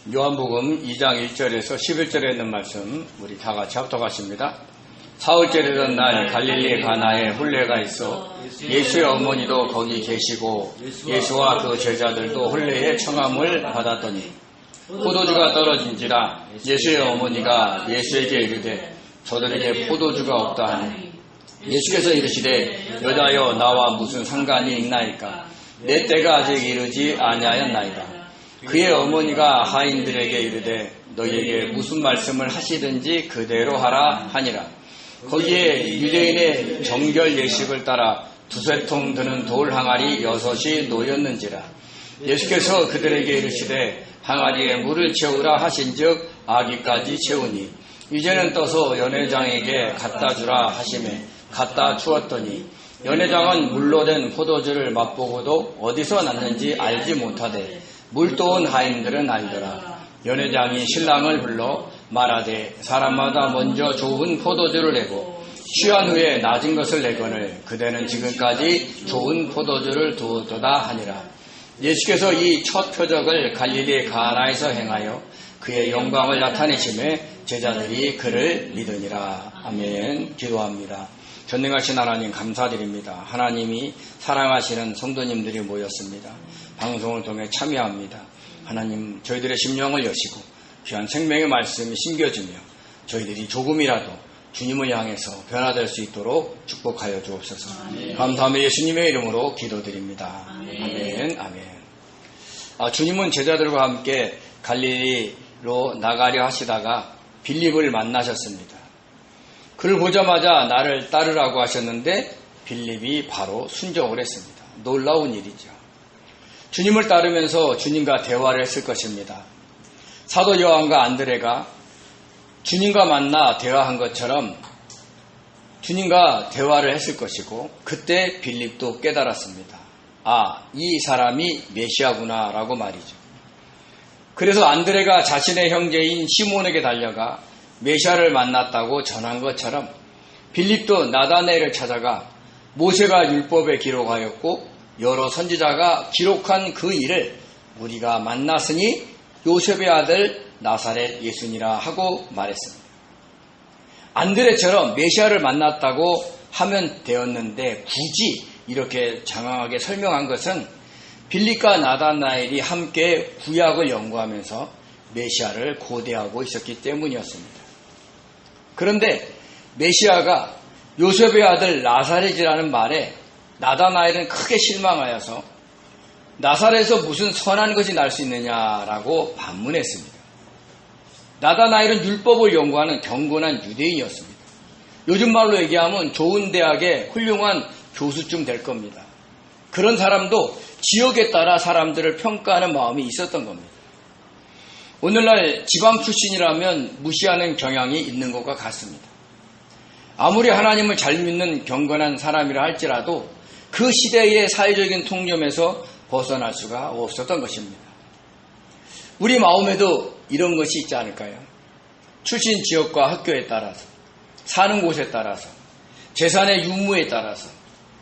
요한복음 2장 1절에서 11절에 있는 말씀 우리 다 같이 합독하십니다. 사흘째 되던 날 갈릴리 가나에 혼례가 있어 예수의 어머니도 거기 계시고 예수와 그 제자들도 혼례의 청함을 받았더니 포도주가 떨어진지라 예수의 어머니가 예수에게 이르되 저들에게 포도주가 없다 하니 예수께서 이르시되 여자여 나와 무슨 상관이 있나이까 내 때가 아직 이르지 아니하였나이다. 그의 어머니가 하인들에게 이르되 너희에게 무슨 말씀을 하시든지 그대로 하라 하니라. 거기에 유대인의 정결 예식을 따라 두세 통 드는 돌 항아리 6이 놓였는지라. 예수께서 그들에게 이르시되 항아리에 물을 채우라 하신즉 아기까지 채우니 이제는 떠서 연회장에게 갖다 주라 하시매 갖다 주었더니 연회장은 물로 된 포도주를 맛보고도 어디서 났는지 알지 못하되 물도온 하인들은 알더라. 연회장이 신랑을 불러 말하되 사람마다 먼저 좋은 포도주를 내고 취한 후에 낮은 것을 내거늘 그대는 지금까지 좋은 포도주를 두었도다 하니라. 예수께서 이 첫 표적을 갈릴리 가나에서 행하여 그의 영광을 나타내심에 제자들이 그를 믿으니라. 아멘. 기도합니다. 전능하신 하나님 감사드립니다. 하나님이 사랑하시는 성도님들이 모였습니다. 방송을 통해 참여합니다. 하나님 저희들의 심령을 여시고 귀한 생명의 말씀이 심겨주며 저희들이 조금이라도 주님을 향해서 변화될 수 있도록 축복하여 주옵소서. 아멘. 감사하며 예수님의 이름으로 기도드립니다. 아멘. 아멘. 주님은 제자들과 함께 갈릴리로 나가려 하시다가 빌립을 만나셨습니다. 그를 보자마자 나를 따르라고 하셨는데 빌립이 바로 순종을 했습니다. 놀라운 일이죠. 주님을 따르면서 주님과 대화를 했을 것입니다. 사도 요한과 안드레가 주님과 만나 대화한 것처럼 주님과 대화를 했을 것이고 그때 빌립도 깨달았습니다. 이 사람이 메시아구나 라고 말이죠. 그래서 안드레가 자신의 형제인 시몬에게 달려가 메시아를 만났다고 전한 것처럼 빌립도 나다나엘을 찾아가 모세가 율법에 기록하였고 여러 선지자가 기록한 그 일을 우리가 만났으니 요셉의 아들 나사렛 예수니라 하고 말했습니다. 안드레처럼 메시아를 만났다고 하면 되었는데 굳이 이렇게 장황하게 설명한 것은 빌립과 나다나엘이 함께 구약을 연구하면서 메시아를 고대하고 있었기 때문이었습니다. 그런데 메시아가 요셉의 아들 나사렛이라는 말에 나다나엘은 크게 실망하여서 나사렛에서 무슨 선한 것이 날 수 있느냐라고 반문했습니다. 나다나엘은 율법을 연구하는 경건한 유대인이었습니다. 요즘 말로 얘기하면 좋은 대학의 훌륭한 교수쯤 될 겁니다. 그런 사람도 지역에 따라 사람들을 평가하는 마음이 있었던 겁니다. 오늘날 지방 출신이라면 무시하는 경향이 있는 것과 같습니다. 아무리 하나님을 잘 믿는 경건한 사람이라 할지라도 그 시대의 사회적인 통념에서 벗어날 수가 없었던 것입니다. 우리 마음에도 이런 것이 있지 않을까요? 출신 지역과 학교에 따라서, 사는 곳에 따라서, 재산의 유무에 따라서,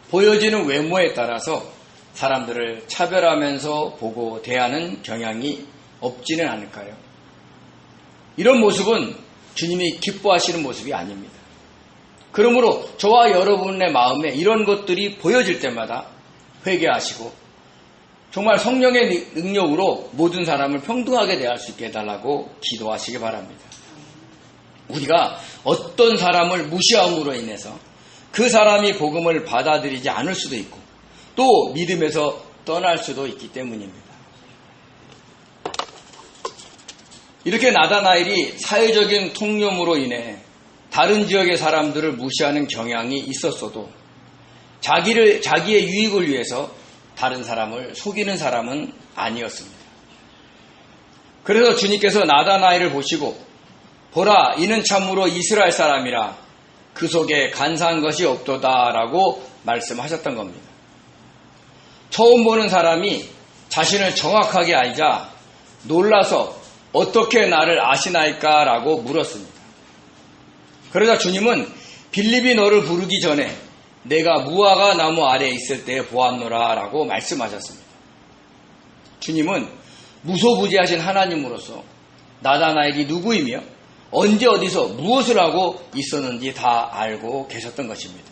보여지는 외모에 따라서 사람들을 차별하면서 보고 대하는 경향이 없지는 않을까요? 이런 모습은 주님이 기뻐하시는 모습이 아닙니다. 그러므로 저와 여러분의 마음에 이런 것들이 보여질 때마다 회개하시고 정말 성령의 능력으로 모든 사람을 평등하게 대할 수 있게 해달라고 기도하시기 바랍니다. 우리가 어떤 사람을 무시함으로 인해서 그 사람이 복음을 받아들이지 않을 수도 있고 또 믿음에서 떠날 수도 있기 때문입니다. 이렇게 나다나엘이 사회적인 통념으로 인해 다른 지역의 사람들을 무시하는 경향이 있었어도 자기의 유익을 위해서 다른 사람을 속이는 사람은 아니었습니다. 그래서 주님께서 나다나엘을 보시고 보라 이는 참으로 이스라엘 사람이라 그 속에 간사한 것이 없도다라고 말씀하셨던 겁니다. 처음 보는 사람이 자신을 정확하게 알자 놀라서 어떻게 나를 아시나이까라고 물었습니다. 그러자 주님은 빌립이 너를 부르기 전에 내가 무화과 나무 아래에 있을 때 보았노라 라고 말씀하셨습니다. 주님은 무소부지하신 하나님으로서 나다나엘이 누구이며 언제 어디서 무엇을 하고 있었는지 다 알고 계셨던 것입니다.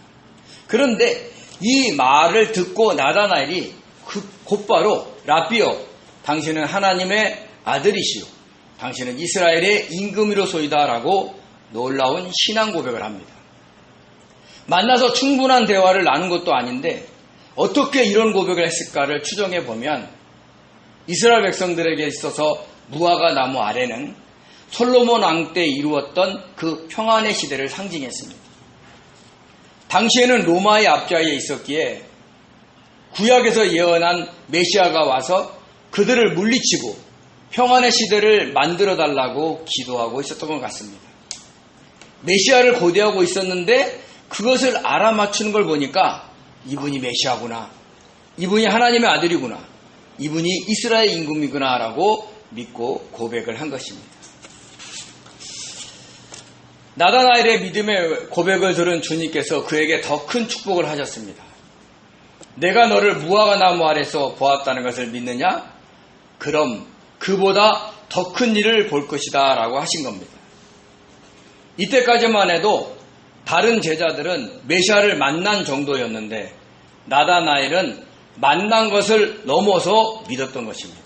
그런데 이 말을 듣고 나다나엘이 곧바로 라비여, 당신은 하나님의 아들이시오, 당신은 이스라엘의 임금이로소이다 라고 놀라운 신앙 고백을 합니다. 만나서 충분한 대화를 나눈 것도 아닌데 어떻게 이런 고백을 했을까를 추정해 보면 이스라엘 백성들에게 있어서 무화과 나무 아래는 솔로몬 왕 때 이루었던 그 평안의 시대를 상징했습니다. 당시에는 로마의 압좌에 있었기에 구약에서 예언한 메시아가 와서 그들을 물리치고 평안의 시대를 만들어 달라고 기도하고 있었던 것 같습니다. 메시아를 고대하고 있었는데 그것을 알아맞추는 걸 보니까 이분이 메시아구나, 이분이 하나님의 아들이구나, 이분이 이스라엘 임금이구나 라고 믿고 고백을 한 것입니다. 나다나엘의 믿음의 고백을 들은 주님께서 그에게 더 큰 축복을 하셨습니다. 내가 너를 무화과 나무 아래서 보았다는 것을 믿느냐? 그럼 그보다 더 큰 일을 볼 것이다 라고 하신 겁니다. 이때까지만 해도 다른 제자들은 메시아를 만난 정도였는데 나다나엘은 만난 것을 넘어서 믿었던 것입니다.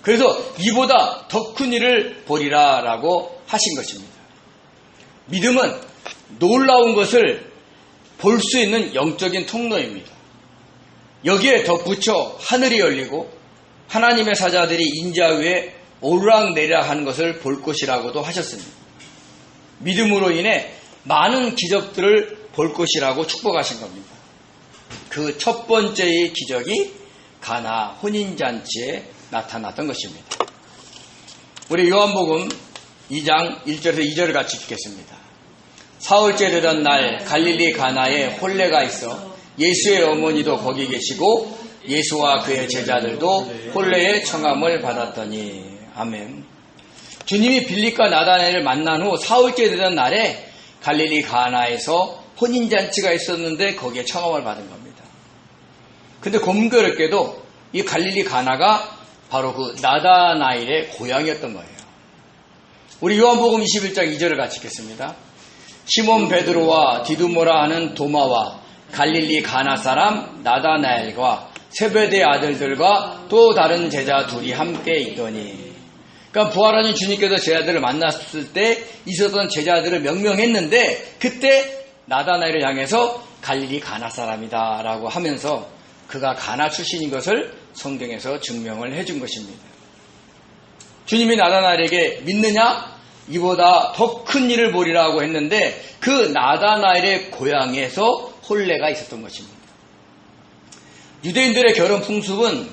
그래서 이보다 더 큰 일을 보리라 라고 하신 것입니다. 믿음은 놀라운 것을 볼 수 있는 영적인 통로입니다. 여기에 덧붙여 하늘이 열리고 하나님의 사자들이 인자 위에 오르락내리락 하는 것을 볼 것이라고도 하셨습니다. 믿음으로 인해 많은 기적들을 볼 것이라고 축복하신 겁니다. 그 첫 번째의 기적이 가나 혼인잔치에 나타났던 것입니다. 우리 요한복음 2장 1절에서 2절을 같이 읽겠습니다. 사흘째 되던 날 갈릴리 가나에 혼례가 있어 예수의 어머니도 거기 계시고 예수와 그의 제자들도 혼례의 청함을 받았더니. 아멘. 주님이 빌립과 나다나엘을 만난 후 사흘째 되던 날에 갈릴리 가나에서 혼인잔치가 있었는데 거기에 청함을 받은 겁니다. 근데 공교롭게도 이 갈릴리 가나가 바로 그 나다나엘의 고향이었던 거예요. 우리 요한복음 21장 2절을 같이 읽겠습니다. 시몬 베드로와 디두모라 하는 도마와 갈릴리 가나 사람 나다나엘과 세베대의 아들들과 또 다른 제자 둘이 함께 있더니. 그러니까 부활하신 주님께서 제자들을 만났을 때 있었던 제자들을 명명했는데 그때 나다나엘을 향해서 갈릴리 가나 사람이다 라고 하면서 그가 가나 출신인 것을 성경에서 증명을 해준 것입니다. 주님이 나다나엘에게 믿느냐? 이보다 더 큰 일을 보리라고 했는데 그 나다나엘의 고향에서 혼례가 있었던 것입니다. 유대인들의 결혼 풍습은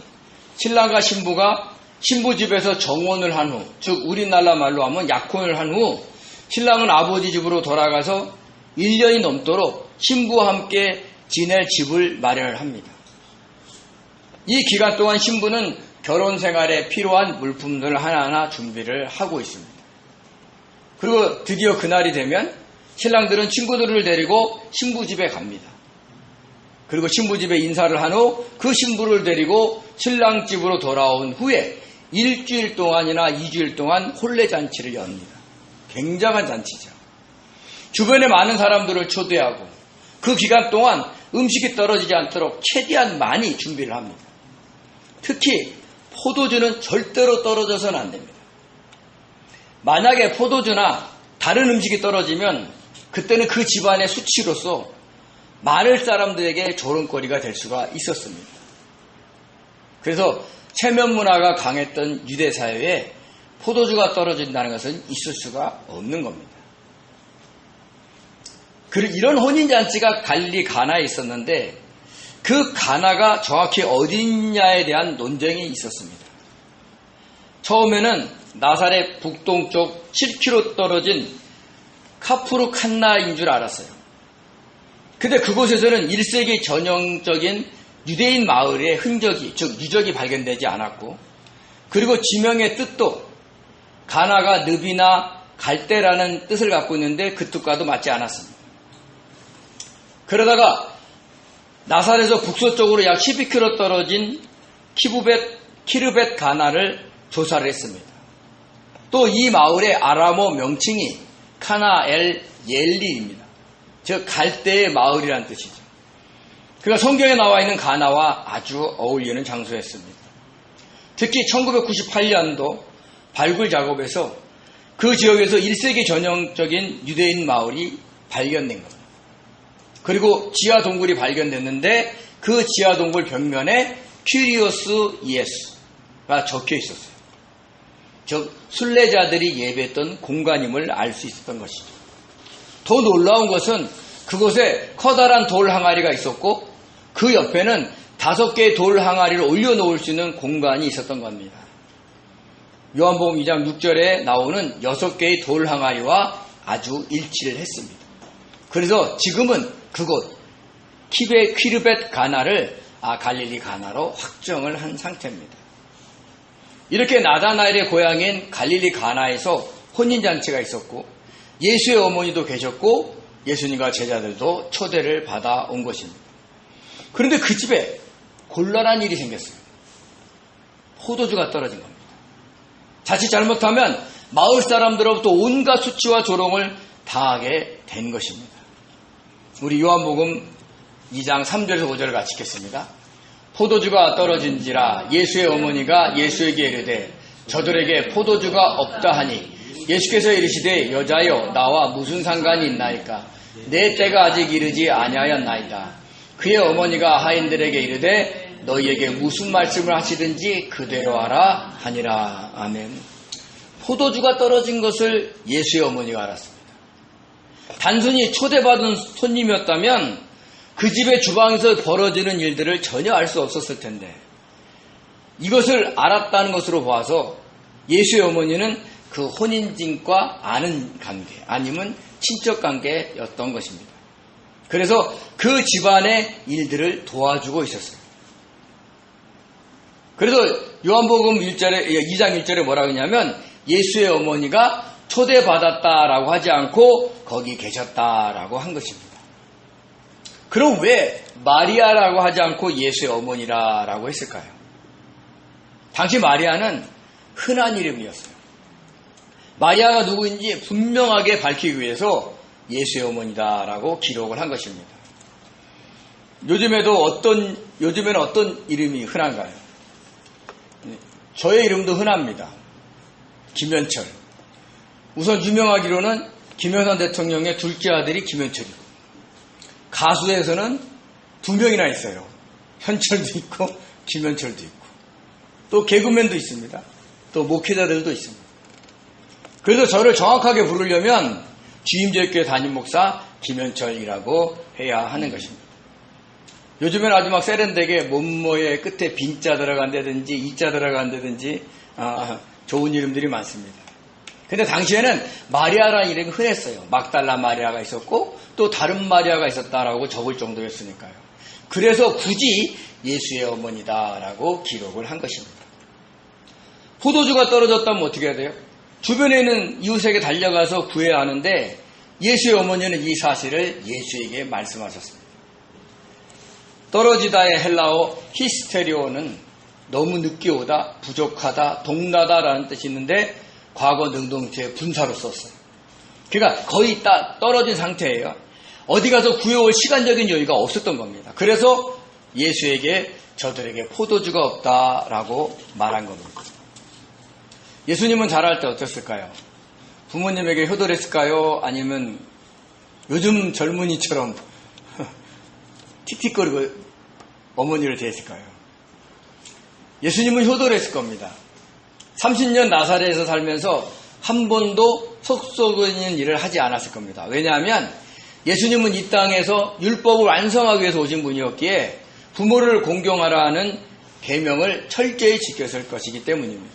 신랑과 신부가 신부 집에서 정혼을 한 후, 즉 우리나라 말로 하면 약혼을 한 후 신랑은 아버지 집으로 돌아가서 1년이 넘도록 신부와 함께 지낼 집을 마련을 합니다. 이 기간 동안 신부는 결혼 생활에 필요한 물품들을 하나하나 준비를 하고 있습니다. 그리고 드디어 그날이 되면 신랑들은 친구들을 데리고 신부 집에 갑니다. 그리고 신부 집에 인사를 한 후 그 신부를 데리고 신랑 집으로 돌아온 후에 일주일 동안이나 2주일 동안 혼례잔치를 엽니다. 굉장한 잔치죠. 주변에 많은 사람들을 초대하고 그 기간 동안 음식이 떨어지지 않도록 최대한 많이 준비를 합니다. 특히 포도주는 절대로 떨어져서는 안 됩니다. 만약에 포도주나 다른 음식이 떨어지면 그때는 그 집안의 수치로서 많은 사람들에게 조롱거리가 될 수가 있었습니다. 그래서 체면 문화가 강했던 유대 사회에 포도주가 떨어진다는 것은 있을 수가 없는 겁니다. 그리고 이런 혼인잔치가 갈릴리 가나에 있었는데 그 가나가 정확히 어디냐에 대한 논쟁이 있었습니다. 처음에는 나사렛 북동쪽 7km 떨어진 카프루 칸나인 줄 알았어요. 근데 그곳에서는 1세기 전형적인 유대인 마을의 흔적이, 즉 유적이 발견되지 않았고, 그리고 지명의 뜻도 가나가 늪이나 갈대라는 뜻을 갖고 있는데 그 뜻과도 맞지 않았습니다. 그러다가 나사렛에서 북서쪽으로 약 12km 떨어진 키부벳 키르벳 가나를 조사를 했습니다. 또 이 마을의 아람어 명칭이 카나 엘 옐리입니다. 즉 갈대의 마을이라는 뜻이죠. 그러니까 성경에 나와 있는 가나와 아주 어울리는 장소였습니다. 특히 1998년도 발굴 작업에서 그 지역에서 1세기 전형적인 유대인 마을이 발견된 겁니다. 그리고 지하 동굴이 발견됐는데 그 지하 동굴 벽면에 퀴리오스 예수가 적혀 있었어요. 즉 순례자들이 예배했던 공간임을 알 수 있었던 것이죠. 더 놀라운 것은 그곳에 커다란 돌 항아리가 있었고 그 옆에는 5개의 돌 항아리를 올려놓을 수 있는 공간이 있었던 겁니다. 요한복음 2장 6절에 나오는 6개의 돌 항아리와 아주 일치를 했습니다. 그래서 지금은 그곳 키르벳 가나를 갈릴리 가나로 확정을 한 상태입니다. 이렇게 나다나엘의 고향인 갈릴리 가나에서 혼인잔치가 있었고 예수의 어머니도 계셨고 예수님과 제자들도 초대를 받아온 것입니다. 그런데 그 집에 곤란한 일이 생겼어요. 포도주가 떨어진 겁니다. 자칫 잘못하면 마을 사람들로부터 온갖 수치와 조롱을 당하게 된 것입니다. 우리 요한복음 2장 3절에서 5절을 같이 읽겠습니다. 포도주가 떨어진지라 예수의 어머니가 예수에게 이르되 저들에게 포도주가 없다 하니 예수께서 이르시되 여자여 나와 무슨 상관이 있나이까 내 때가 아직 이르지 아니하였나이다. 그의 어머니가 하인들에게 이르되 너희에게 무슨 말씀을 하시든지 그대로 하라 하니라. 아멘. 포도주가 떨어진 것을 예수의 어머니가 알았습니다. 단순히 초대받은 손님이었다면 그 집의 주방에서 벌어지는 일들을 전혀 알 수 없었을 텐데 이것을 알았다는 것으로 봐서 예수의 어머니는 그 혼인진과 아는 관계 아니면 친척 관계였던 것입니다. 그래서 그 집안의 일들을 도와주고 있었어요. 그래서 요한복음 2장 1절에 뭐라고 했냐면 예수의 어머니가 초대받았다라고 하지 않고 거기 계셨다라고 한 것입니다. 그럼 왜 마리아라고 하지 않고 예수의 어머니라고 했을까요? 당시 마리아는 흔한 이름이었어요. 마리아가 누구인지 분명하게 밝히기 위해서 예수의 어머니다라고 기록을 한 것입니다. 요즘에는 어떤 이름이 흔한가요? 저의 이름도 흔합니다. 김현철. 우선 유명하기로는 김영삼 대통령의 둘째 아들이 김현철이고 가수에서는 2명이나 있어요. 현철도 있고 김현철도 있고 또 개그맨도 있습니다. 또 목회자들도 있습니다. 그래서 저를 정확하게 부르려면 주임제교회 담임 목사 김현철이라고 해야 하는 것입니다. 요즘엔 아주 막 세련되게 몸모의 끝에 빈자 들어간다든지 이자 들어간다든지 좋은 이름들이 많습니다. 근데 당시에는 마리아라는 이름이 흔했어요. 막달라 마리아가 있었고 또 다른 마리아가 있었다라고 적을 정도였으니까요. 그래서 굳이 예수의 어머니다라고 기록을 한 것입니다. 포도주가 떨어졌다면 어떻게 해야 돼요? 주변에 있는 이웃에게 달려가서 구해야 하는데 예수의 어머니는 이 사실을 예수에게 말씀하셨습니다. 떨어지다의 헬라어 히스테리오는 너무 늦게 오다, 부족하다, 동나다라는 뜻이 있는데 과거 능동태 분사로 썼어요. 그러니까 거의 딱 떨어진 상태예요. 어디 가서 구해올 시간적인 여유가 없었던 겁니다. 그래서 예수에게 저들에게 포도주가 없다라고 말한 겁니다. 예수님은 자랄 때 어땠을까요? 부모님에게 효도했을까요? 아니면 요즘 젊은이처럼 틱틱거리고 어머니를 대했을까요? 예수님은 효도를 했을 겁니다. 30년 나사렛에서 살면서 한 번도 속썩이는 일을 하지 않았을 겁니다. 왜냐하면 예수님은 이 땅에서 율법을 완성하기 위해서 오신 분이었기에 부모를 공경하라는 계명을 철저히 지켰을 것이기 때문입니다.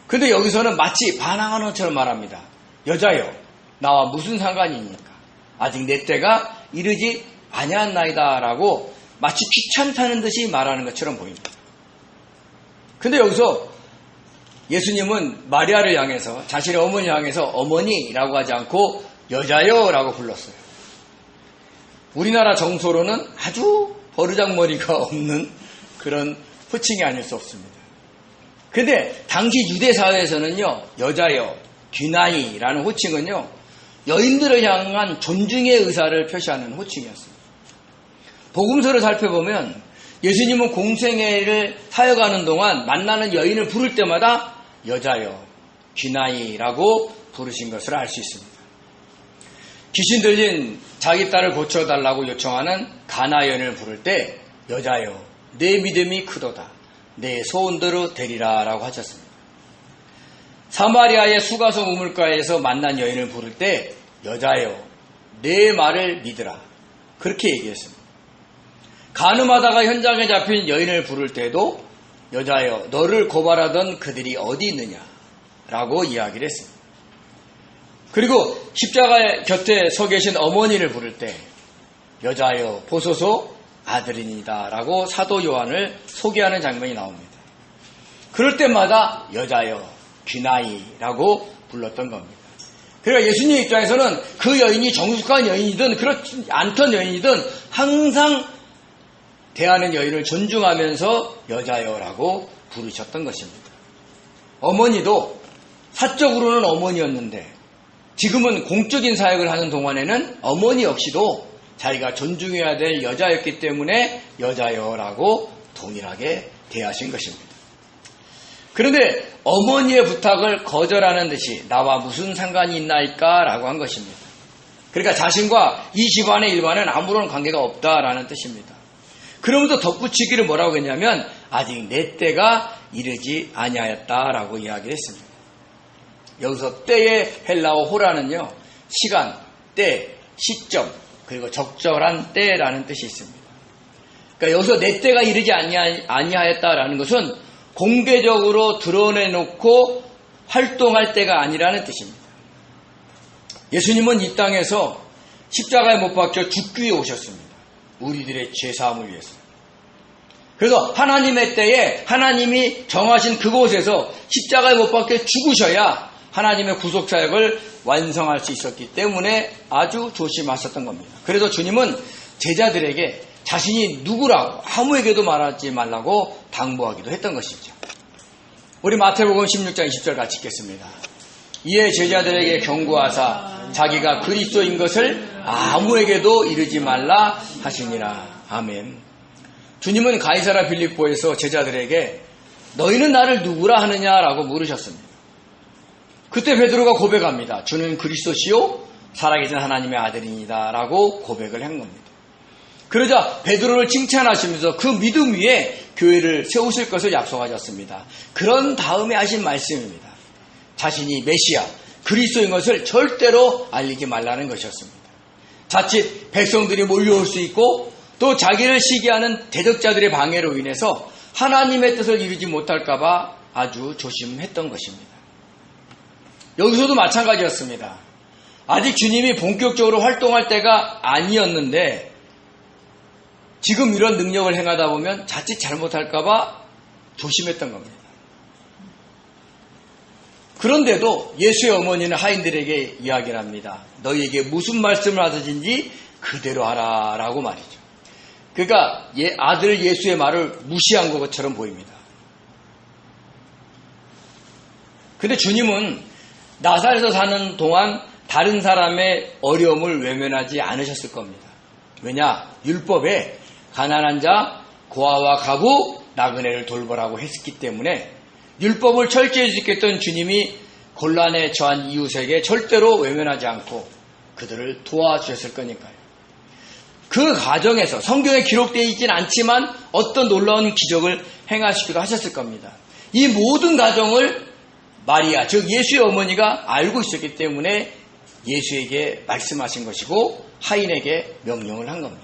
그런데 여기서는 마치 반항하는 것처럼 말합니다. 여자여, 나와 무슨 상관이니까? 아직 내 때가 이르지 아니하나이다 라고 마치 귀찮다는 듯이 말하는 것처럼 보입니다. 근데 여기서 예수님은 마리아를 향해서 자신의 어머니를 향해서 어머니라고 하지 않고 여자여 라고 불렀어요. 우리나라 정서로는 아주 버르장머리가 없는 그런 호칭이 아닐 수 없습니다. 근데 당시 유대 사회에서는요, 여자여, 귀나이라는 호칭은요, 여인들을 향한 존중의 의사를 표시하는 호칭이었습니다. 복음서를 살펴보면 예수님은 공생애를 사역하는 동안 만나는 여인을 부를 때마다 여자여, 귀나이라고 부르신 것을 알 수 있습니다. 귀신 들린 자기 딸을 고쳐달라고 요청하는 가나 여인을 부를 때 여자여, 내 믿음이 크도다. 내 소원대로 되리라 라고 하셨습니다. 사마리아의 수가성 우물가에서 만난 여인을 부를 때 여자여, 내 말을 믿으라. 그렇게 얘기했습니다. 간음하다가 현장에 잡힌 여인을 부를 때도 여자여, 너를 고발하던 그들이 어디 있느냐 라고 이야기를 했습니다. 그리고 십자가 곁에 서 계신 어머니를 부를 때 여자여, 보소서 아들이니다 라고 사도 요한을 소개하는 장면이 나옵니다. 그럴 때마다 여자여, 귀나이라고 불렀던 겁니다. 그러니까 예수님 입장에서는 그 여인이 정숙한 여인이든 그렇지 않던 여인이든 항상 대하는 여인을 존중하면서 여자여라고 부르셨던 것입니다. 어머니도 사적으로는 어머니였는데 지금은 공적인 사역을 하는 동안에는 어머니 역시도 자기가 존중해야 될 여자였기 때문에 여자여라고 동일하게 대하신 것입니다. 그런데 어머니의 부탁을 거절하는 듯이 나와 무슨 상관이 있나이까 라고 한 것입니다. 그러니까 자신과 이 집안의 일과는 아무런 관계가 없다라는 뜻입니다. 그러면서 덧붙이기를 뭐라고 했냐면 아직 내 때가 이르지 아니하였다라고 이야기를 했습니다. 여기서 때의 헬라어 호라는요, 시간, 때, 시점, 그리고 적절한 때라는 뜻이 있습니다. 그러니까 여기서 내 때가 이르지 아니하였다라는 것은 공개적으로 드러내놓고 활동할 때가 아니라는 뜻입니다. 예수님은 이 땅에서 십자가에 못 박혀 죽기 위해 오셨습니다. 우리들의 죄사함을 위해서. 그래서 하나님의 때에 하나님이 정하신 그곳에서 십자가에 못 박혀 죽으셔야 하나님의 구속사역을 완성할 수 있었기 때문에 아주 조심하셨던 겁니다. 그래서 주님은 제자들에게 자신이 누구라고 아무에게도 말하지 말라고 당부하기도 했던 것이죠. 우리 마태복음 16장 20절 같이 읽겠습니다. 이에 제자들에게 경고하사 자기가 그리스도인 것을 아무에게도 이르지 말라 하시니라. 아멘. 주님은 가이사랴 빌립보에서 제자들에게 너희는 나를 누구라 하느냐라고 물으셨습니다. 그때 베드로가 고백합니다. 주는 그리스도시요 살아계신 하나님의 아들이니다 라고 고백을 한 겁니다. 그러자 베드로를 칭찬하시면서 그 믿음 위에 교회를 세우실 것을 약속하셨습니다. 그런 다음에 하신 말씀입니다. 자신이 메시아, 그리스도인 것을 절대로 알리지 말라는 것이었습니다. 자칫 백성들이 몰려올 수 있고 또 자기를 시기하는 대적자들의 방해로 인해서 하나님의 뜻을 이루지 못할까 봐 아주 조심했던 것입니다. 여기서도 마찬가지였습니다. 아직 주님이 본격적으로 활동할 때가 아니었는데 지금 이런 능력을 행하다 보면 자칫 잘못할까 봐 조심했던 겁니다. 그런데도 예수의 어머니는 하인들에게 이야기를 합니다. 너희에게 무슨 말씀을 하든지 그대로 하라 라고 말이죠. 그러니까 아들 예수의 말을 무시한 것처럼 보입니다. 근데 주님은 나사렛에서 사는 동안 다른 사람의 어려움을 외면하지 않으셨을 겁니다. 왜냐? 율법에 가난한 자, 고아와 가부, 나그네를 돌보라고 했기 때문에 율법을 철저히 지켰던 주님이 곤란에 처한 이웃에게 절대로 외면하지 않고 그들을 도와주셨을 거니까요. 그 과정에서 성경에 기록되어 있진 않지만 어떤 놀라운 기적을 행하시기도 하셨을 겁니다. 이 모든 과정을 마리아, 즉 예수의 어머니가 알고 있었기 때문에 예수에게 말씀하신 것이고 하인에게 명령을 한 겁니다.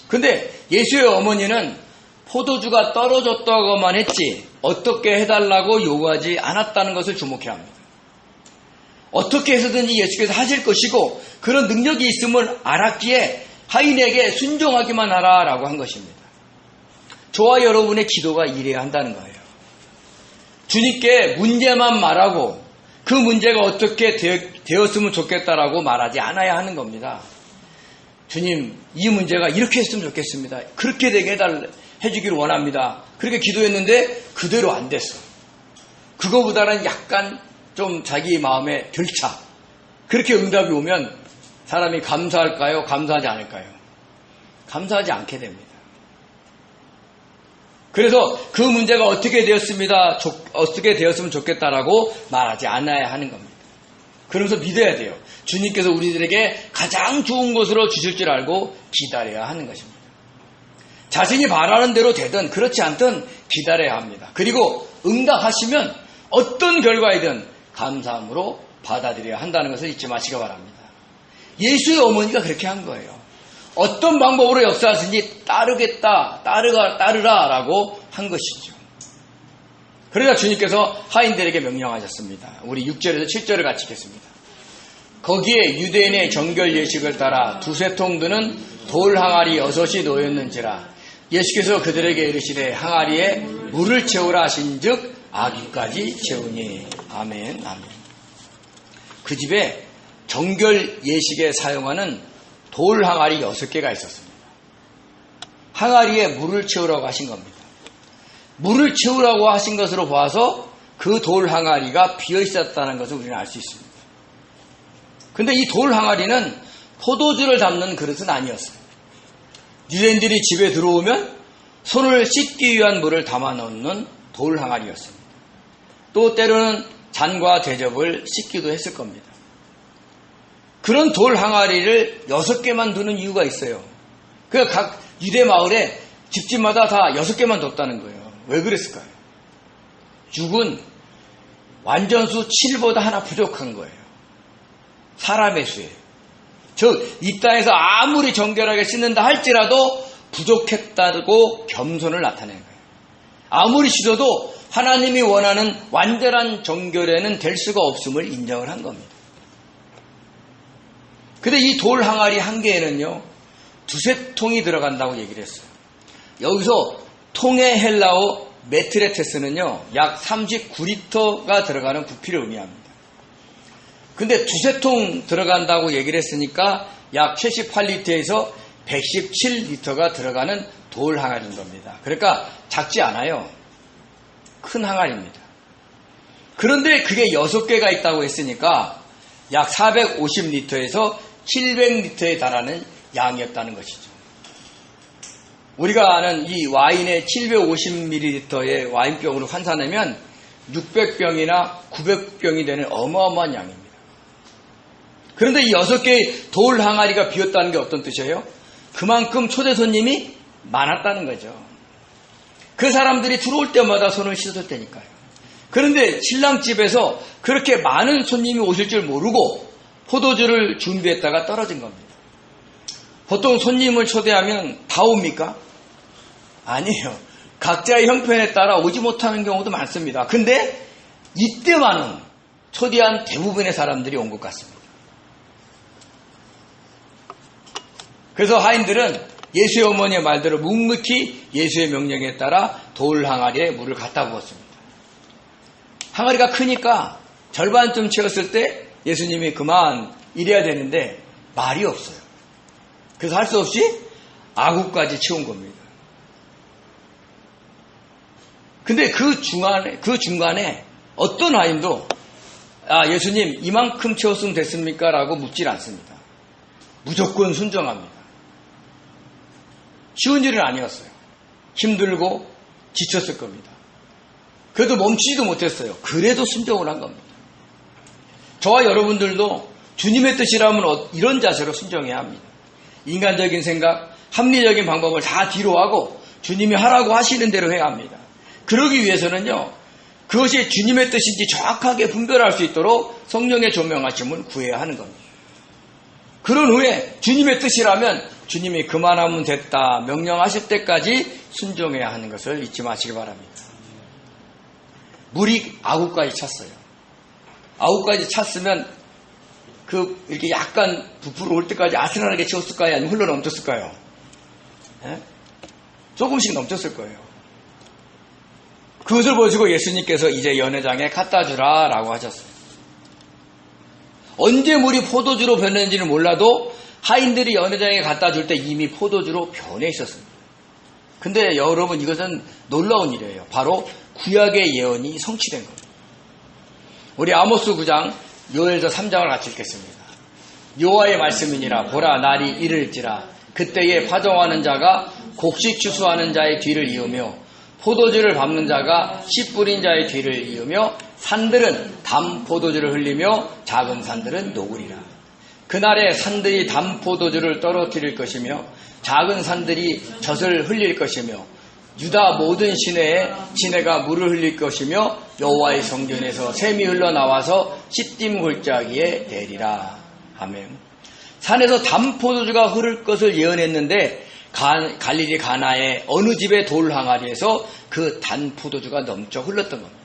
근데 예수의 어머니는 포도주가 떨어졌다고만 했지 어떻게 해달라고 요구하지 않았다는 것을 주목해야 합니다. 어떻게 해서든지 예수께서 하실 것이고 그런 능력이 있음을 알았기에 하인에게 순종하기만 하라라고 한 것입니다. 저와 여러분의 기도가 이래야 한다는 거예요. 주님께 문제만 말하고 그 문제가 어떻게 되었으면 좋겠다라고 말하지 않아야 하는 겁니다. 주님, 이 문제가 이렇게 했으면 좋겠습니다. 그렇게 되게 해주기를 원합니다. 그렇게 기도했는데 그대로 안 됐어. 그거보다는 약간 좀 자기 마음에 덜 차. 그렇게 응답이 오면 사람이 감사할까요? 감사하지 않을까요? 감사하지 않게 됩니다. 그래서 그 문제가 어떻게 되었으면 좋겠다라고 말하지 않아야 하는 겁니다. 그러면서 믿어야 돼요. 주님께서 우리들에게 가장 좋은 것으로 주실 줄 알고 기다려야 하는 것입니다. 자신이 바라는 대로 되든 그렇지 않든 기다려야 합니다. 그리고 응답하시면 어떤 결과이든 감사함으로 받아들여야 한다는 것을 잊지 마시기 바랍니다. 예수의 어머니가 그렇게 한 거예요. 어떤 방법으로 역사하시니 따르라 라고 한 것이죠. 그러자 주님께서 하인들에게 명령하셨습니다. 우리 6절에서 7절을 같이 읽겠습니다. 거기에 유대인의 정결 예식을 따라 두세 통 드는 돌 항아리 6이 놓였는지라. 예수께서 그들에게 이르시되 항아리에 물을 채우라 하신즉 아귀까지 채우니. 아멘. 아멘. 그 집에 정결 예식에 사용하는 돌 항아리 6개가 있었습니다. 항아리에 물을 채우라고 하신 겁니다. 물을 채우라고 하신 것으로 봐서 그 돌 항아리가 비어 있었다는 것을 우리는 알 수 있습니다. 근데 이 돌 항아리는 포도주를 담는 그릇은 아니었어요. 유대인들이 집에 들어오면 손을 씻기 위한 물을 담아 넣는 돌 항아리였습니다. 또 때로는 잔과 대접을 씻기도 했을 겁니다. 그런 돌 항아리를 6개만 두는 이유가 있어요. 그러니까 각 유대 마을에 집집마다 다 6개만 뒀다는 거예요. 왜 그랬을까요? 6은 완전수 7보다 하나 부족한 거예요. 사람의 수예요. 즉 이 땅에서 아무리 정결하게 씻는다 할지라도 부족했다고 겸손을 나타내는 거예요. 아무리 씻어도 하나님이 원하는 완전한 정결에는 될 수가 없음을 인정을 한 겁니다. 근데 이 돌 항아리 한 개에는요, 두세 통이 들어간다고 얘기를 했어요. 여기서 통의 헬라어 메트레테스는요, 약 39리터가 들어가는 부피를 의미합니다. 근데 두세 통 들어간다고 얘기를 했으니까 약 78리터에서 117리터가 들어가는 돌 항아리인 겁니다. 그러니까 작지 않아요. 큰 항아리입니다. 그런데 그게 6개가 있다고 했으니까 약 450리터에서 700리터에 달하는 양이었다는 것이죠. 우리가 아는 이 와인의 750ml의 와인병으로 환산하면 600병이나 900병이 되는 어마어마한 양입니다. 그런데 이 6개의 돌 항아리가 비었다는 게 어떤 뜻이에요? 그만큼 초대 손님이 많았다는 거죠. 그 사람들이 들어올 때마다 손을 씻을 테니까요. 그런데 신랑집에서 그렇게 많은 손님이 오실 줄 모르고 포도주를 준비했다가 떨어진 겁니다. 보통 손님을 초대하면 다 옵니까? 아니에요. 각자의 형편에 따라 오지 못하는 경우도 많습니다. 근데 이때만은 초대한 대부분의 사람들이 온 것 같습니다. 그래서 하인들은 예수의 어머니의 말대로 묵묵히 예수의 명령에 따라 돌 항아리에 물을 갖다 부었습니다. 항아리가 크니까 절반쯤 채웠을 때 예수님이 그만 이래야 되는데 말이 없어요. 그래서 할 수 없이 아구까지 채운 겁니다. 근데 그 중간에 어떤 하인도 예수님 이만큼 채웠으면 됐습니까? 라고 묻질 않습니다. 무조건 순종합니다. 쉬운 일은 아니었어요. 힘들고 지쳤을 겁니다. 그래도 멈추지도 못했어요. 그래도 순종을 한 겁니다. 저와 여러분들도 주님의 뜻이라면 이런 자세로 순종해야 합니다. 인간적인 생각, 합리적인 방법을 다 뒤로 하고 주님이 하라고 하시는 대로 해야 합니다. 그러기 위해서는요, 그것이 주님의 뜻인지 정확하게 분별할 수 있도록 성령의 조명하심을 구해야 하는 겁니다. 그런 후에 주님의 뜻이라면 주님이 그만하면 됐다 명령하실 때까지 순종해야 하는 것을 잊지 마시기 바랍니다. 물이 아구까지 찼어요. 아구까지 찼으면 이렇게 약간 부풀어 올 때까지 아슬아슬하게 채웠을까요? 아니면 흘러 넘쳤을까요? 조금씩 넘쳤을 거예요. 그것을 보시고 예수님께서 이제 연회장에 갖다 주라 라고 하셨어요. 언제 물이 포도주로 변했는지는 몰라도 하인들이 연회장에 갖다 줄 때 이미 포도주로 변해 있었습니다. 근데 여러분, 이것은 놀라운 일이에요. 바로 구약의 예언이 성취된 겁니다. 우리 아모스 9장 요엘서 3장을 같이 읽겠습니다. 여호와의 말씀이니라. 보라, 날이 이를지라. 그때에 파종하는 자가 곡식 추수하는 자의 뒤를 이으며 포도주를 밟는 자가 씨 뿌린 자의 뒤를 이으며 산들은 담 포도주를 흘리며 작은 산들은 녹으리라. 그날에 산들이 담 포도주를 떨어뜨릴 것이며 작은 산들이 젖을 흘릴 것이며 유다 모든 시내에 시내가 물을 흘릴 것이며 여호와의 성전에서 샘이 흘러나와서 시딤 골짜기에 대리라. 아멘. 산에서 담 포도주가 흐를 것을 예언했는데 갈릴리 가나의 어느 집의 돌 항아리에서 그 단 포도주가 넘쳐 흘렀던 겁니다.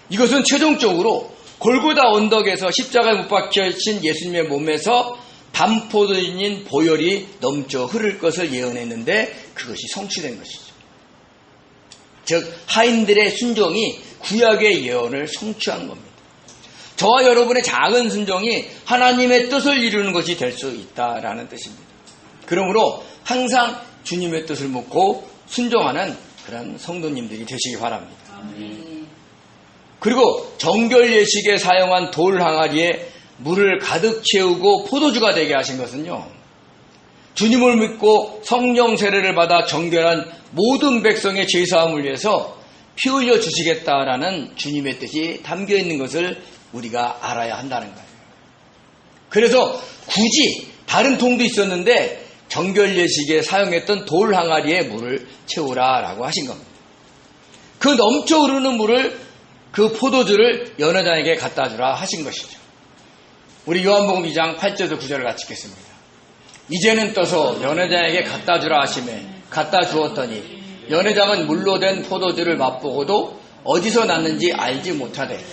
이것은 최종적으로 골고다 언덕에서 십자가에 못 박혀진 예수님의 몸에서 담 포도주인 보혈이 넘쳐 흐를 것을 예언했는데 그것이 성취된 것이죠. 즉 하인들의 순종이 구약의 예언을 성취한 겁니다. 저와 여러분의 작은 순종이 하나님의 뜻을 이루는 것이 될 수 있다라는 뜻입니다. 그러므로 항상 주님의 뜻을 묻고 순종하는 그런 성도님들이 되시기 바랍니다. 그리고 정결 예식에 사용한 돌 항아리에 물을 가득 채우고 포도주가 되게 하신 것은요, 주님을 믿고 성령 세례를 받아 정결한 모든 백성의 죄사함을 위해서 피 흘려 주시겠다라는 주님의 뜻이 담겨 있는 것을 우리가 알아야 한다는 거예요. 그래서 굳이 다른 통도 있었는데 정결 예식에 사용했던 돌 항아리에 물을 채우라라고 하신 겁니다. 그 넘쳐 흐르는 물을, 그 포도주를 연회장에게 갖다 주라 하신 것이죠. 우리 요한복음 2장 8절에서 9절을 같이 읽겠습니다. 이제는 떠서 연회장에게 갖다 주라 하시매 갖다 주었더니 연회장은 물로 된 포도주를 맛보고도 어디서 났는지 알지 못하되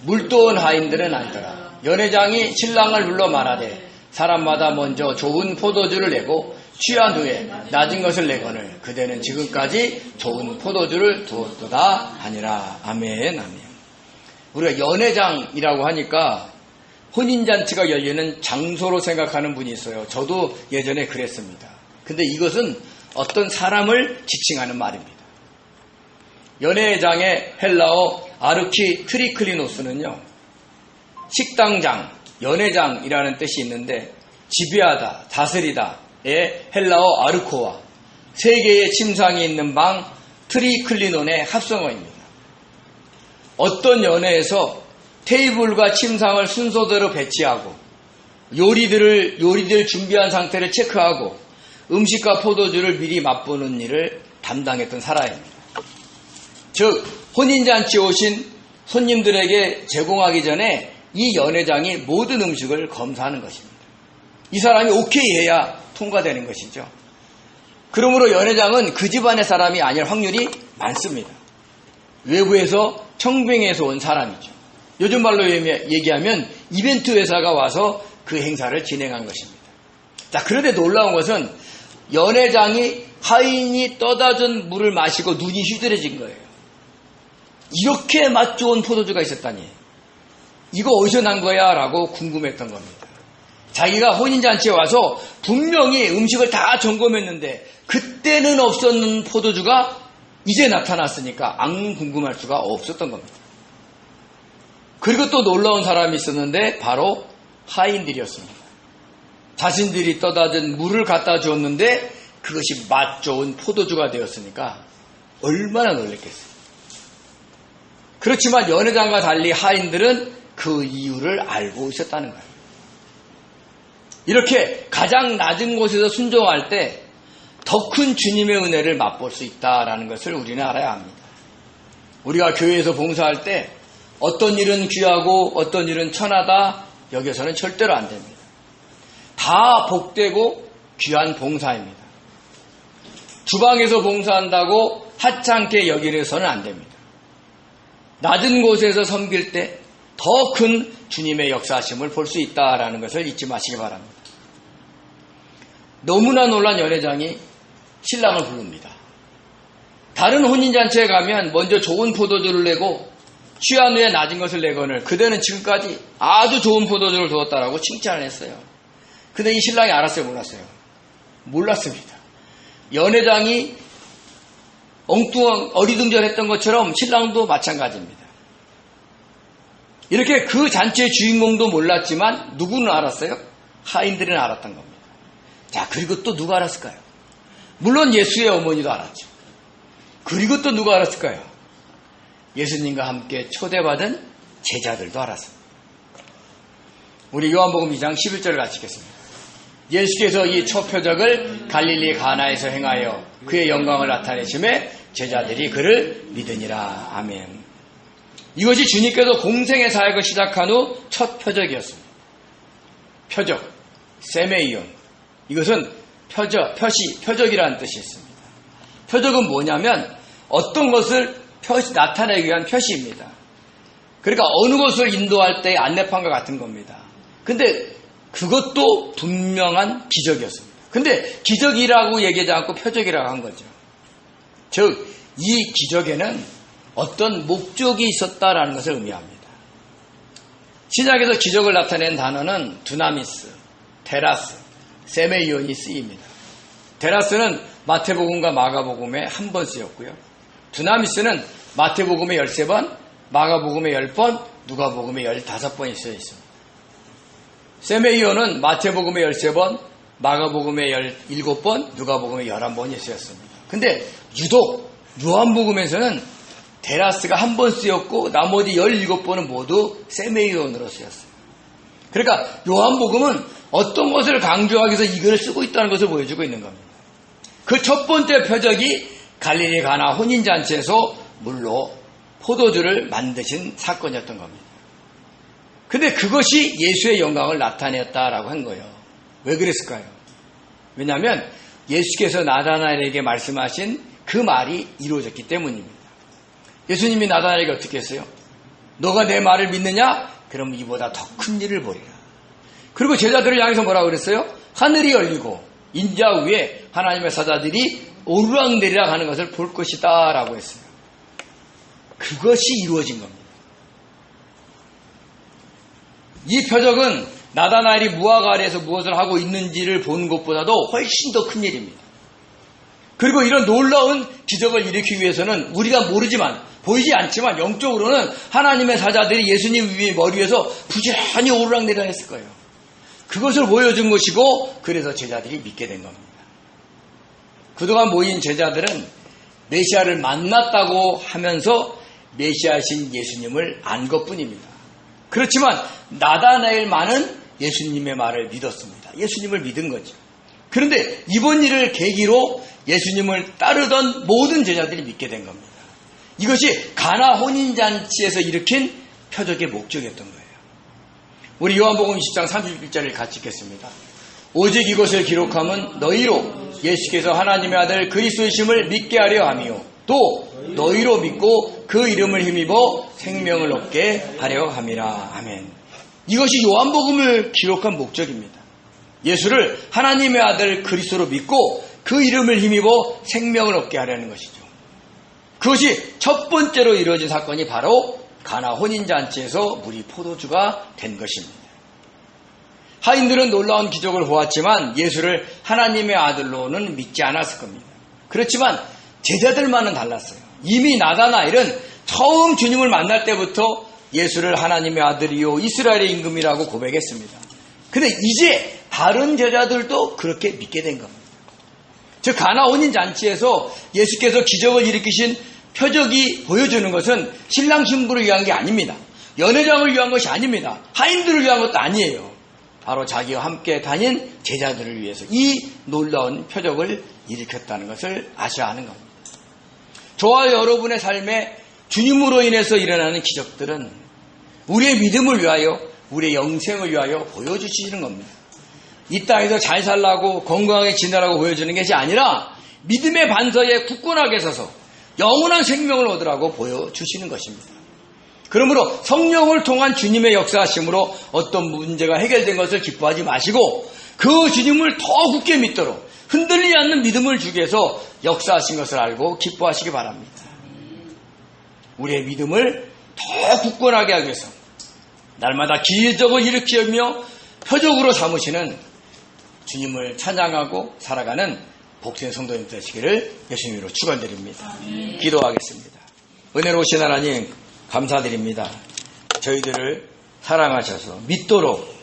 물도온 하인들은 알더라. 연회장이 신랑을 불러 말하되 사람마다 먼저 좋은 포도주를 내고 취한 후에 낮은 것을 내거늘 그대는 지금까지 좋은 포도주를 두었도다 하니라. 아멘. 아멘. 우리가 연회장이라고 하니까 혼인잔치가 열리는 장소로 생각하는 분이 있어요. 저도 예전에 그랬습니다. 근데 이것은 어떤 사람을 지칭하는 말입니다. 연회장의 헬라어 아르키 트리클리노스는요, 식당장, 연회장이라는 뜻이 있는데 지배하다, 다스리다의 헬라어 아르코와 세 개의 침상이 있는 방 트리클리논의 합성어입니다. 어떤 연회에서 테이블과 침상을 순서대로 배치하고 요리들 준비한 상태를 체크하고 음식과 포도주를 미리 맛보는 일을 담당했던 사람입니다. 즉 혼인잔치에 오신 손님들에게 제공하기 전에 이 연회장이 모든 음식을 검사하는 것입니다. 이 사람이 오케이 해야 통과되는 것이죠. 그러므로 연회장은 그 집안의 사람이 아닐 확률이 많습니다. 외부에서 청빙에서 온 사람이죠. 요즘 말로 얘기하면 이벤트 회사가 와서 그 행사를 진행한 것입니다. 자, 그런데 놀라운 것은 연회장이 하인이 떠다 준 물을 마시고 눈이 휘두려진 거예요. 이렇게 맛 좋은 포도주가 있었다니, 이거 어디서 난 거야? 라고 궁금했던 겁니다. 자기가 혼인잔치에 와서 분명히 음식을 다 점검했는데 그때는 없었는 포도주가 이제 나타났으니까 안 궁금할 수가 없었던 겁니다. 그리고 또 놀라운 사람이 있었는데 바로 하인들이었습니다. 자신들이 떠다 준 물을 갖다 주었는데 그것이 맛 좋은 포도주가 되었으니까 얼마나 놀랐겠어요. 그렇지만 연회장과 달리 하인들은 그 이유를 알고 있었다는 거예요. 이렇게 가장 낮은 곳에서 순종할 때 더 큰 주님의 은혜를 맛볼 수 있다는 것을 우리는 알아야 합니다. 우리가 교회에서 봉사할 때 어떤 일은 귀하고 어떤 일은 천하다 여기서는 절대로 안 됩니다. 다 복되고 귀한 봉사입니다. 주방에서 봉사한다고 하찮게 여기려서는 안 됩니다. 낮은 곳에서 섬길 때 더 큰 주님의 역사하심을 볼 수 있다는 것을 잊지 마시기 바랍니다. 너무나 놀란 연회장이 신랑을 부릅니다. 다른 혼인잔치에 가면 먼저 좋은 포도주를 내고 취한 후에 낮은 것을 내거늘 그대는 지금까지 아주 좋은 포도주를 두었다라고 칭찬을 했어요. 근데 이 신랑이 알았어요, 몰랐어요? 몰랐습니다. 연회장이 엉뚱한 어리둥절했던 것처럼 신랑도 마찬가지입니다. 이렇게 그 잔치의 주인공도 몰랐지만 누구는 알았어요? 하인들은 알았던 겁니다. 자, 그리고 또 누가 알았을까요? 물론 예수의 어머니도 알았죠. 그리고 또 누가 알았을까요? 예수님과 함께 초대받은 제자들도 알았습니다. 우리 요한복음 2장 11절을 같이 읽겠습니다. 예수께서 이 초표적을 갈릴리 가나에서 행하여 그의 영광을 나타내심에 제자들이 그를 믿으니라. 아멘. 이것이 주님께서 공생의 사역을 시작한 후 첫 표적이었습니다. 표적, 세메이온. 이것은 표적이라는 뜻이 있습니다. 표적은 뭐냐면 어떤 것을 나타내기 위한 표시입니다. 그러니까 어느 곳을 인도할 때의 안내판과 같은 겁니다. 근데 그것도 분명한 기적이었습니다. 근데 기적이라고 얘기하지 않고 표적이라고 한 거죠. 즉, 이 기적에는 어떤 목적이 있었다라는 것을 의미합니다. 신약에서 기적을 나타낸 단어는 두나미스, 테라스, 세메이온이 쓰입니다. 테라스는 마태복음과 마가복음에 한 번 쓰였고요. 두나미스는 마태복음에 13번, 마가복음에 10번, 누가복음에 15번이 쓰여 있습니다. 세메이온은 마태복음에 13번, 마가복음에 17번, 누가복음에 11번이 쓰였습니다. 근데 유독 요한복음에서는 테라스가 한 번 쓰였고 나머지 17번은 모두 세메이온으로 쓰였어요. 그러니까 요한복음은 어떤 것을 강조하기 위해서 이걸 쓰고 있다는 것을 보여주고 있는 겁니다. 그 첫 번째 표적이 갈릴리 가나 혼인잔치에서 물로 포도주를 만드신 사건이었던 겁니다. 근데 그것이 예수의 영광을 나타냈다라고 한 거예요. 왜 그랬을까요? 왜냐하면 예수께서 나다나엘에게 말씀하신 그 말이 이루어졌기 때문입니다. 예수님이 나다나엘에게 어떻게 했어요? 너가 내 말을 믿느냐? 그럼 이보다 더 큰 일을 보리라. 그리고 제자들을 향해서 뭐라고 그랬어요? 하늘이 열리고 인자 위에 하나님의 사자들이 오르락내리락 하는 것을 볼 것이다 라고 했어요. 그것이 이루어진 겁니다. 이 표적은 나다나엘이 무화과 아래에서 무엇을 하고 있는지를 보는 것보다도 훨씬 더 큰 일입니다. 그리고 이런 놀라운 기적을 일으키기 위해서는 우리가 모르지만 보이지 않지만 영적으로는 하나님의 사자들이 예수님 위에 머리 위에서 부지런히 오르락내리락 했을 거예요. 그것을 보여준 것이고 그래서 제자들이 믿게 된 겁니다. 그동안 모인 제자들은 메시아를 만났다고 하면서 메시아이신 예수님을 안 것뿐입니다. 그렇지만 나다나엘만은 예수님의 말을 믿었습니다. 예수님을 믿은 거죠. 그런데 이번 일을 계기로 예수님을 따르던 모든 제자들이 믿게 된 겁니다. 이것이 가나 혼인잔치에서 일으킨 표적의 목적이었던 거예요. 우리 요한복음 20장 31절을 같이 읽겠습니다. 오직 이것을 기록함은 너희로 예수께서 하나님의 아들 그리스도이심을 믿게 하려 함이요 또 너희로 믿고 그 이름을 힘입어 생명을 얻게 하려 함이라. 아멘. 이것이 요한복음을 기록한 목적입니다. 예수를 하나님의 아들 그리스도로 믿고 그 이름을 힘입어 생명을 얻게 하려는 것이죠. 그것이 첫 번째로 이루어진 사건이 바로 가나 혼인잔치에서 물이 포도주가 된 것입니다. 하인들은 놀라운 기적을 보았지만 예수를 하나님의 아들로는 믿지 않았을 겁니다. 그렇지만 제자들만은 달랐어요. 이미 나다나엘은 처음 주님을 만날 때부터 예수를 하나님의 아들이요 이스라엘의 임금이라고 고백했습니다. 근데 이제 다른 제자들도 그렇게 믿게 된 겁니다. 즉 가나 혼인잔치에서 예수께서 기적을 일으키신 표적이 보여주는 것은 신랑 신부를 위한 게 아닙니다. 연회장을 위한 것이 아닙니다. 하인들을 위한 것도 아니에요. 바로 자기와 함께 다닌 제자들을 위해서 이 놀라운 표적을 일으켰다는 것을 아셔야 하는 겁니다. 저와 여러분의 삶에 주님으로 인해서 일어나는 기적들은 우리의 믿음을 위하여 우리의 영생을 위하여 보여주시는 겁니다. 이 땅에서 잘 살라고 건강하게 지내라고 보여주는 것이 아니라 믿음의 반석에 굳건하게 서서 영원한 생명을 얻으라고 보여주시는 것입니다. 그러므로 성령을 통한 주님의 역사하심으로 어떤 문제가 해결된 것을 기뻐하지 마시고 그 주님을 더 굳게 믿도록 흔들리지 않는 믿음을 주기 위해서 역사하신 것을 알고 기뻐하시기 바랍니다. 우리의 믿음을 더 굳건하게 하기 위해서 날마다 기적을 일으키며 표적으로 삼으시는 주님을 찬양하고 살아가는 복된 성도님 되시기를 예수님으로 축원드립니다. 기도하겠습니다. 은혜로우신 하나님 감사드립니다. 저희들을 사랑하셔서 믿도록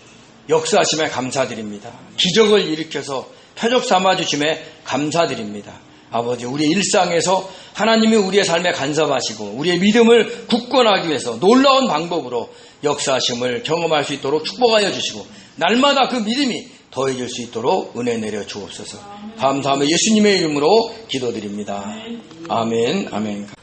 역사하심에 감사드립니다. 기적을 일으켜서 표적 삼아주심에 감사드립니다. 아버지, 우리의 일상에서 하나님이 우리의 삶에 간섭하시고 우리의 믿음을 굳건하기 위해서 놀라운 방법으로 역사하심을 경험할 수 있도록 축복하여 주시고 날마다 그 믿음이 더해질 수 있도록 은혜 내려 주옵소서. 감사하며 예수님의 이름으로 기도드립니다. 아멘. 아멘.